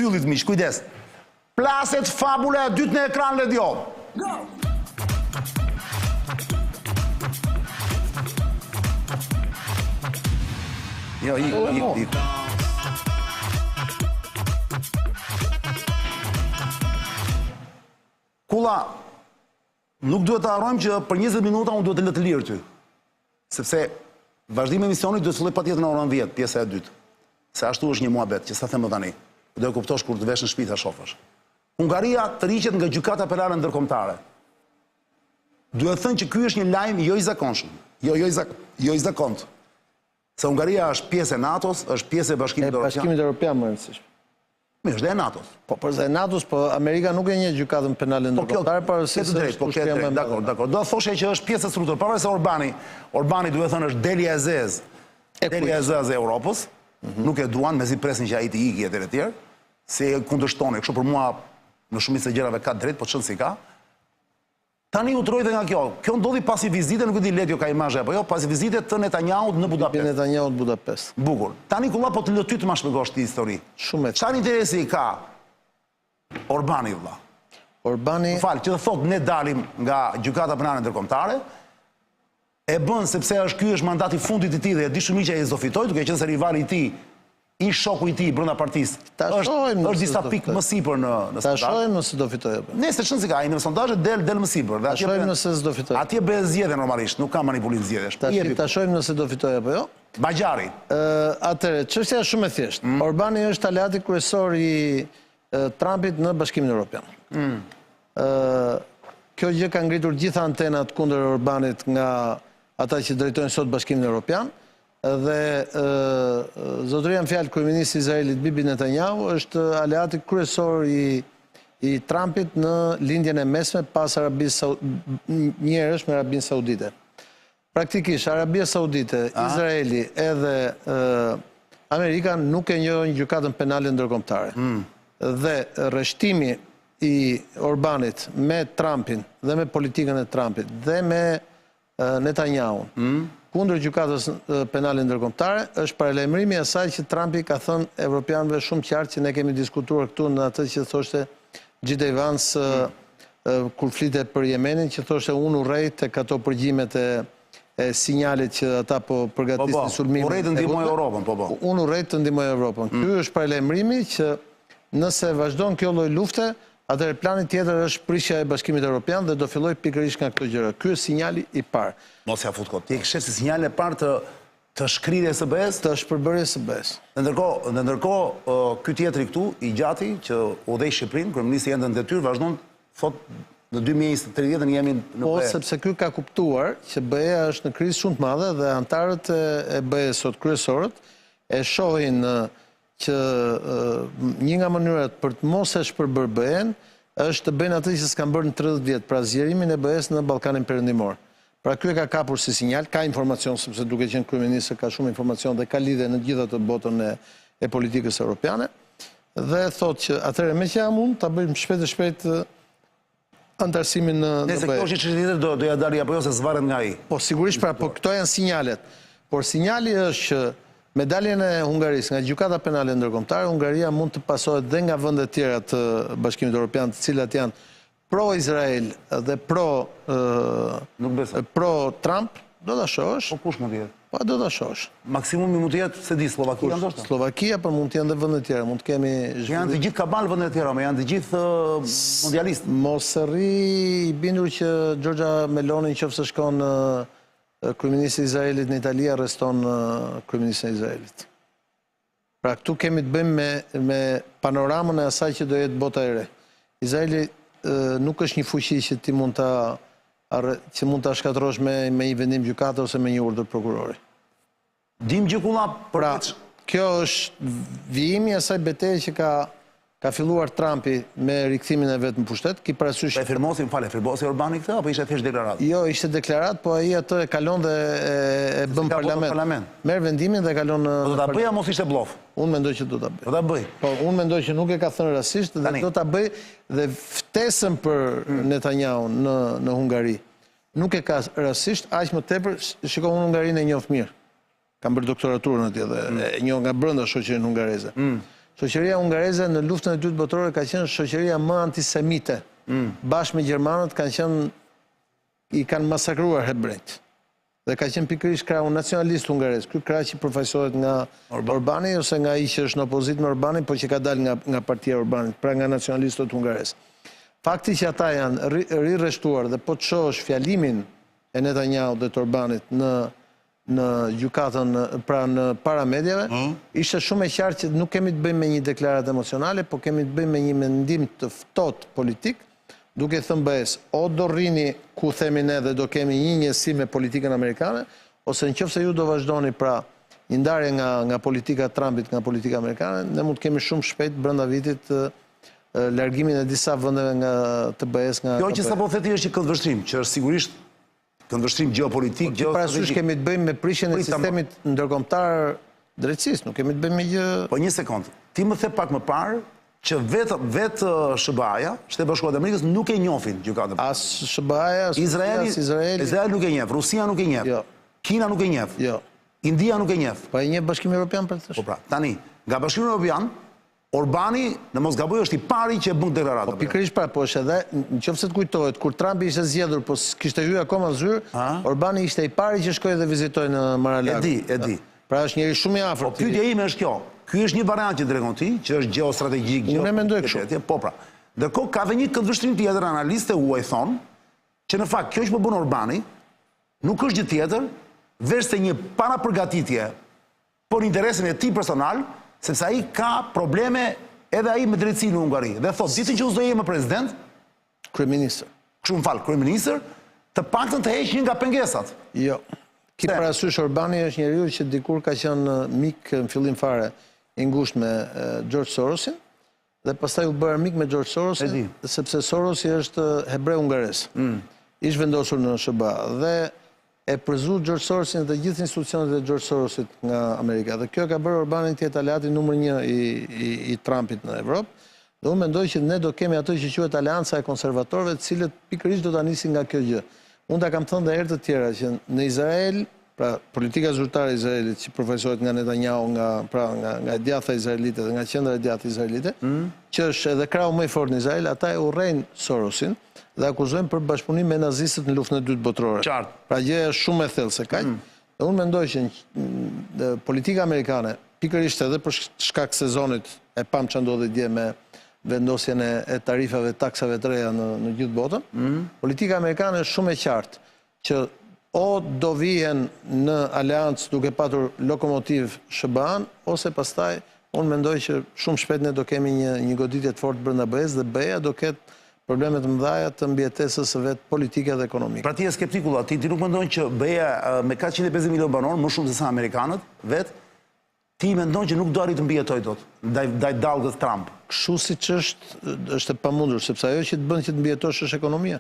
yllit, miq, kujdes. Plaset fabula e dytë në ekran radio. Jo, ik. Kulla, nuk duhet të harrojmë që për 20 minuta unë duhet të lë të lirë ty. Sepse vazhdimi i emisionit duhet të fillojë patjetër në orën 10, pjesa e dytë. Se ashtu është një muhabet që sa them më tani. Do e kuptosh kur të vesh në shtëpi ta shohësh. Hungaria tërhiqet nga gjykata penale ndërkombëtare. Duhet thënë që ky është një lajm jo i zakonshëm. Jo i zakont. Se Hungaria është pjesë e NATO-s, është pjesë e Bashkimit Evropian. Bashkimit Evropian më rëndësishme. Mirë, është dhe e NATO-s. Po përse e NATO-s, po Amerika nuk e njeh gjykatën penale ndërkombëtare, por si drejt, po ke drejt, dakor. Do të thoshe që është pjesë e strukturës. Pavarësisht se Orbani duhet thënë është deli e zezë. Deli e zezë e Europës. Nuk e duan, mezi presin që ai të ikë etj. Se kundërshtoni, kështu për mua në shumicën e gjërave ka drejt, po çon si ka. Tani u trojtë nga kjo. Kjo ndodhi pasi vizite, nuk e di let jo ka imazhe apo jo, pasi vizite të Netanyahu në Budapest. Netanyahu në Budapest. Bukur. Tani kulla po të lë ty të ma shpjegosh ti histori. Shumë. Çfarë interesi ka Orbani vëlla? Orbani, Fal, që të thotë ne dalim nga gjykata penale ndërkombëtare, e bën sepse ky është mandati i fundit i tij dhe e di shumë që ai do fitoj, duke qenë se rivali i tij, i shoku i tij brenda partisë, është disa pikë më sipër në sondazh. Ta shohim nëse do fitojë apo. Nëse çon si ka, ai në sondazhet del më sipër. Ta shohim nëse s'do fitojë. Atje bëhet zgjedhje normalisht, nuk ka manipulim zgjedhjesh. Ta shohim nëse do fitojë apo jo. Baxhari. Atëre, çështja është shumë e thjeshtë. Orbani është aleati kryesor i Trumpit në Bashkimin Evropian. Kjo gjë ka ngritur gjitha antenat kundër Orbanit nga ata që drejtojnë sot Bashkimin Evropian. Dhe zotëria në fjalë kryeministri i Izraelit Bibi Netanyahu është aleati kryesor i Trumpit në lindjen e mesme pas njerësh me Arabinë Saudite. Praktikisht Arabia Saudite, Izraeli edhe Amerika nuk e njohin gjykatën penale ndërkombëtare. Dhe rreshtimi i Orbanit me Trumpin dhe me politikën e Trumpit dhe me Netanyahu kundër gjykatës penale ndërkombëtare është paralajmërimi i asaj që Trumpi ka thënë evropianëve shumë qartë që ne kemi diskutuar këtu në atë që thoshte G.D. Vance kur flitet për Yemenin, që thoshte unë urrej tek ato përgjimet e sinjalit që ata po përgatisin sulmimin. Urrej të ndihmojë Europën, po. Unë urrej të ndihmojë Europën. Ky është paralajmërimi që nëse vazhdon kjo lloj lufte, atëherë plani tjetër është prishja e Bashkimit Evropian dhe do filloj pikërisht nga këto gjëra. Ky është sinjali i parë. Mos ja fut kot. Ti e ke si sinjal e parë të shkrirjes së BE-s, të shpërbërjes së BE-s. Dhe ndërkohë ky tjetri këtu i gjati që udhëhej Shqipërinë, kryeministri ende në detyrë, vazhdon thotë në 2030 jemi në BE. Po sepse ky ka kuptuar që BE-ja është në krizë shumë të madhe dhe antarët e BE-s sot kryesorët e shohin që një nga mënyrat për të mos e shpërbërë BE-n është të bëjnë atë që s'kan bërë në 30 vjet, pra zgjerimin e BE-s në Ballkanin Perëndimor. Pra ky e ka kapur si sinjal, ka informacion sepse duke qenë kryeminist ka shumë informacion dhe ka lidhje në gjithë atë botën e politikës europiane dhe thotë që atëherë me që jam unë ta bëjmë shpejt antarësimin në BE. Nëse kjo është çështje tjetër do ja dalë apo jo se zvarret nga ai. Po sigurisht pra, po këto janë sinjalet. Por sinjali është që me daljen e Hungarisë nga gjykata penale ndërkombëtare, Hungaria mund të pasohet dhe nga vendet tjera të Bashkimit Evropian, të cilat janë pro-Izrael dhe pro-Trump, do ta shohësh. Po kush mund të jetë? Po do ta shohësh. Maksimumi mund të jetë, se di, Slovakia ndoshta. Slovakia, por mund të jenë dhe vende tjera, mund të kemi janë të gjithë kabal vendet tjera, me janë të gjithë mondialistë. Mos rri i bindur që Giorgia Meloni nëse shkon kryeministri i Izraelit në Itali arreston kryeministrin e Izraelit. Pra këtu kemi të bëjmë me panoramën e asaj që do jetë bota e re. Izraeli nuk është një fuqi që ti mund ta shkatërrosh me një vendim gjykate ose me një urdhër prokurori. Dim gjykulla, pra kjo është vijimi i asaj betejë që ka filluar Trumpi me rikthimin e vet në pushtet, ki parasysh. E firmosi Orbani këtë apo ishte thjesht deklaratë? Jo, ishte deklaratë, po ai atë e kalon dhe e bën parlament. Merr vendimin dhe kalon në do ta bëja mos ishte bllaf. Unë mendoj që do ta bëj. Do ta bëj. Po unë mendoj që nuk e ka thënë rastisht dhe do ta bëj dhe ftesën për Netanyahu në Hungari. Nuk e ka rastisht, aq më tepër, shikoj unë Hungarinë e njoh mirë. Kam bërë doktoraturën atje dhe e njoh nga brenda shoqërinë hungareze. shoqëria hungareze në luftën e dytë botërore ka qenë shoqëria më antisemite. Bashkë me gjermanët i kanë masakruar hebrejt. Dhe ka qenë pikërisht krahu nacionalist hungarez. Ky krah që përfaqësohet nga Orbani ose nga ai që është në opozitë me Orbanin, por që ka dalë nga partia e Orbanit, pra nga nacionalistët hungarez. Fakti që ata janë rirreshtuar dhe po të shohësh fjalimin e Netanyahu dhe të Orbanit në gjykatën, pra në para medjave, ishte shumë e qartë që nuk kemi të bëjmë me një deklaratë emocionale, po kemi të bëjmë me një mendim të ftohtë politik, duke thënë BE-s, o do rrini ku themi ne dhe do kemi një njësi me politikën amerikane, ose nëse ju do vazhdoni pra një ndarje nga politika Trumpit nga politika amerikane, ne mund të kemi shumë shpejt brenda vitit largimin e disa vendeve nga të BE-s nga. Kjo që sapo theti është një këndvështrim, që është sigurisht këndvështrim geopolitik, parasysh kemi të bëjmë me prishjen e sistemit ndërkombëtar drejtësisë, nuk kemi të bëjmë me gjë. Po një sekond. Ti më the pak më parë që vetë SBA-ja, Shtetet Bashkuara të Amerikës, nuk e njohin gjykatën. As SBA-ja, as Izraeli nuk e njeh, Rusia nuk e njeh, Kina nuk e njeh, India nuk e njeh. Pa e njeh Bashkimi Evropian për të. Po pra, tani, nga Bashkimi Evropian, Orbani, në mos gaboj, është i pari që e bën deklaratën. Po pikërisht pra, po është edhe, nëse të kujtohet, kur Trumpi ishte zgjedhur, po kishte hyrë akoma zyrë, Orbani ishte i pari që shkoi dhe vizitoi në Mar-a-Lago. E di. Pra është njëri shumë i afërt. Po pyetja ime është kjo. Ky është një variant që tregon ti, që është gjeostrategjik. Unë mendoj kështu. Po pra. Ndërkohë ka dhe një këndvështrim tjetër, analistë huaj thonë, që në fakt kjo që po bën Orbani nuk është gjë tjetër veç se një parapërgatitje për interesin e tij personal, sepse ai ka probleme edhe ai me drejtsinë në Hungari. Dhe thotë, ditën që unë do jem president, kryeminist. Kështu më fal, kryeminist, të paktën të heq një nga pengesat. Jo. Ki parasysh Orbani është njeriu që dikur ka qenë mik në fillim fare i ngushtë me George Sorosin dhe pastaj u bërë mik me George Sorosin sepse Sorosi është hebreu hungarez. Ishte vendosur në SBA dhe e përzu George Sorosin dhe gjithë institucionet e George Sorosit nga Amerika. Dhe kjo ka bërë Orbanin të jetë aleati numër 1 i Trumpit në Evropë. Dhe unë mendoj që ne do kemi ato që quhet Aleanca e Konservatorëve, të cilët pikërisht do ta nisin nga kjo gjë. Unë ta kam thënë dhe herë të tjera që në Izrael, pra politika zyrtare e Izraelit që përfaqësohet nga Netanyahu, nga djatha izraelite dhe nga qendra e djathtë izraelite, që është edhe krahu më i fortë në Izrael, ata e urrejnë Sorosin dhe akuzojnë për bashkëpunim me nazistët në luftën e dytë botërore. Qartë. Pra gjëja është shumë e thellë se kaq. Dhe unë mendoj që politika amerikane, pikërisht edhe për shkak sezonit, e pam ç'a ndodhi dje me vendosjen e tarifave taksave të reja në gjithë botën, politika amerikane është shumë e qartë që o do vihen në aleancë duke patur lokomotiv SBA-n, ose pastaj unë mendoj që shumë shpejt ne do kemi një goditje të fortë brenda BE-s dhe BE-ja do ketë probleme të mëdha të mbijetesës së vet politike dhe ekonomike. Pra ti je skeptikull, ti nuk mendon që BE-ja me 450 milion banor, më shumë se sa amerikanët vet, ti mendon që nuk do arrit të mbijetoj dot ndaj dallgës Trump. Kështu siç është e pamundur, sepse ajo që të bën që të mbijetosh është ekonomia.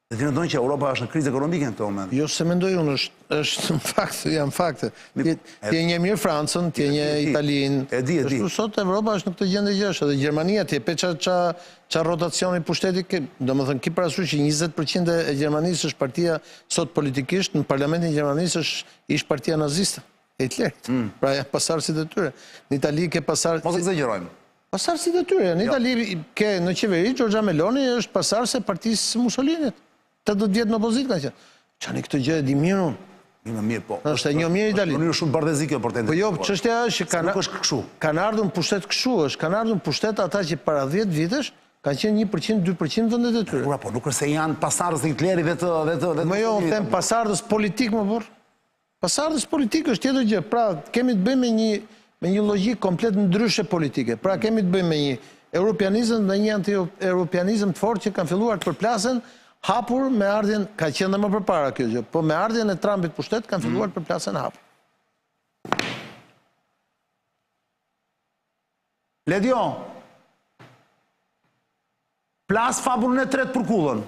Dhe ti mendon që Europa është në krizë ekonomike në këtë moment? Jo, se mendoj unë, është në fakt, janë fakte. Ti e njeh mirë Francën, ti e njeh Italinë. E di. Sot Europa është në këtë gjendje gjësh, edhe Gjermania ti e pe ça rotacioni pushtetit, domethënë ki parasysh që 20% e Gjermanisë është partia sot politikisht në parlamentin e Gjermanisë është partia naziste. Hitlerit. Pra janë pasardhësit e tyre. Në Itali ke pasardhë. Mos egzagjerojmë. Pasardhësit e tyre. Në Itali ke në qeveri Giorgia Meloni është pasardhës e partisë Mussolinit. 80 vjet në opozitë ka qenë. Çani këtë gjë e di mirë unë. Mirë, po. Është e njoh mirë Itali. Në mënyrë shumë bardhëzi kjo portente. Po jo, çështja është që nuk është kështu. Kanë ardhur në pushtet kështu, kanë ardhur në pushtet ata që para 10 vitesh kanë qenë 1%, 2% vendet e tyre. Po nuk është se janë pasardhës të Hitlerit vetë. Më jo, unë them pasardhës politik më burr. Pasardhës politik është tjetër gjë. Pra, kemi të bëjmë me një logjikë komplet ndryshe politike. Pra, kemi të bëjmë me një europianizëm dhe një anti-europianizëm të fortë që kanë filluar të përplasen hapur me ardhjen, ka qenë dhe më përpara kjo gjë, po me ardhjen e Trumpit pushtet kanë filluar të përplasen hapur. Ledion, plas fabulën e tretë për kullën.